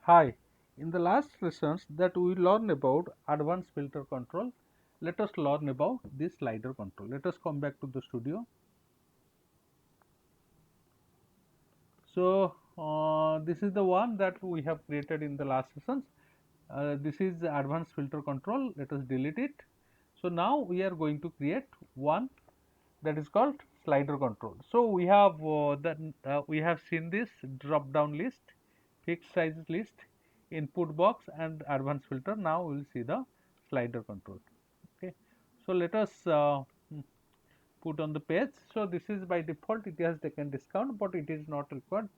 Hi, in the last lessons that we learn about advanced filter control, let us learn about this slider control. Let us come back to the studio. So, this is the one that we have created in the last sessions. This is advanced filter control. Let us delete it. So, now we are going to create one that is called slider control. So, we have seen this drop down list, fixed size list, input box and advanced filter. Now we will see the slider control. Okay. So, let us put on the page. So, this is by default it has taken discount, but it is not required.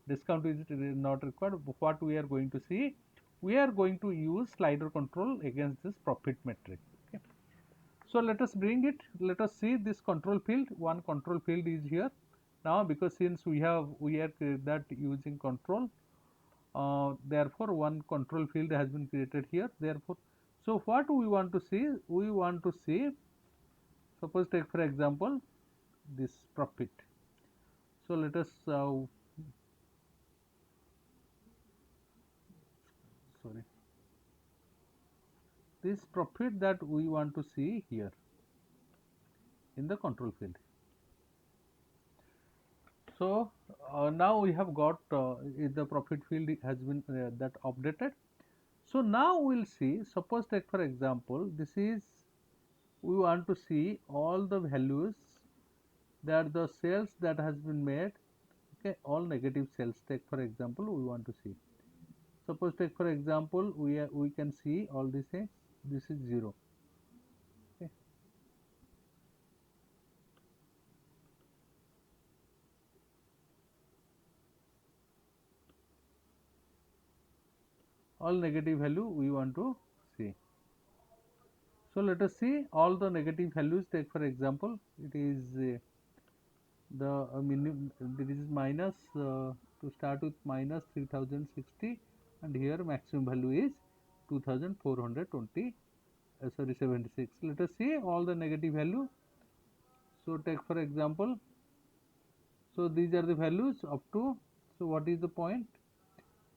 Discount is not required. What we are going to see, we are going to use slider control against this profit metric. Okay. So, let us bring it, let us see this control field. One control field is here now, because since we are that using control, therefore one control field has been created here. Therefore, so what we want to see, we want to see, suppose take for example this profit. So, let us sorry, this profit that we want to see here in the control field. So, now we have got the profit field has been that updated. So, now we will see, suppose take for example this is, we want to see all the values that the sales that has been made, okay, all negative sales. Take for example we want to see, suppose take for example we can see all these things, this is 0. Okay. All negative value we want to see. So, let us see all the negative values. Take for example it is the minimum, this is minus, to start with minus 3060, and here maximum value is 2420, sorry 76. Let us see all the negative value. So, take for example, so these are the values up to, so what is the point?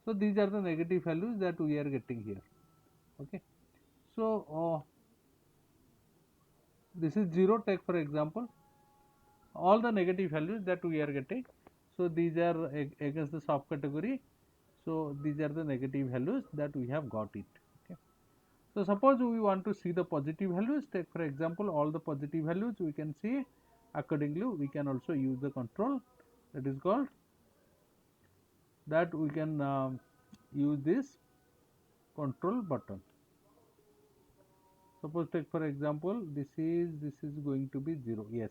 So, these are the negative values that we are getting here. Okay. So, this is 0, take for example all the negative values that we are getting. So, these are against the subcategory. So, these are the negative values that we have got it. Okay. So, suppose we want to see the positive values, take for example all the positive values we can see. Accordingly we can also use the control that is called, that we can use this control button. Suppose take for example this is going to be 0. Yes,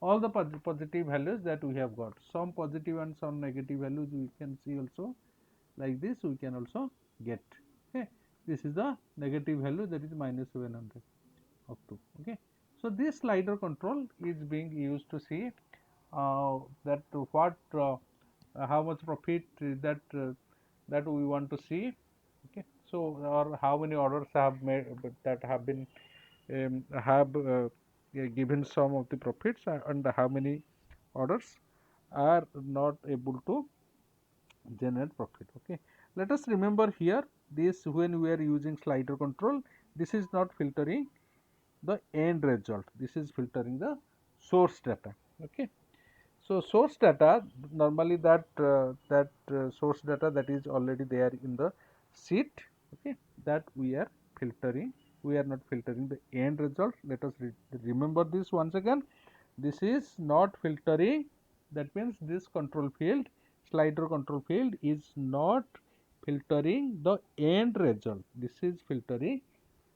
all the positive values that we have got, some positive and some negative values we can see also, like this we can also get. Okay. This is the negative value, that is minus 700 up to. Okay. So, this slider control is being used to see that what how much profit that we want to see. Okay. So, or how many orders have made that have been have given some of the profits, and how many orders are not able to generate profit. Okay. Let us remember here, this when we are using slider control, this is not filtering the end result, this is filtering the source data. Okay. So, source data, normally that source data that is already there in the sheet, okay, that we are filtering, we are not filtering the end result. Let us remember this once again, this is not filtering, that means this control field, slider control field is not filtering the end result, this is filtering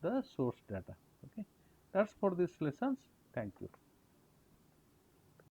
the source data. Okay. That's for this lessons. Thank you.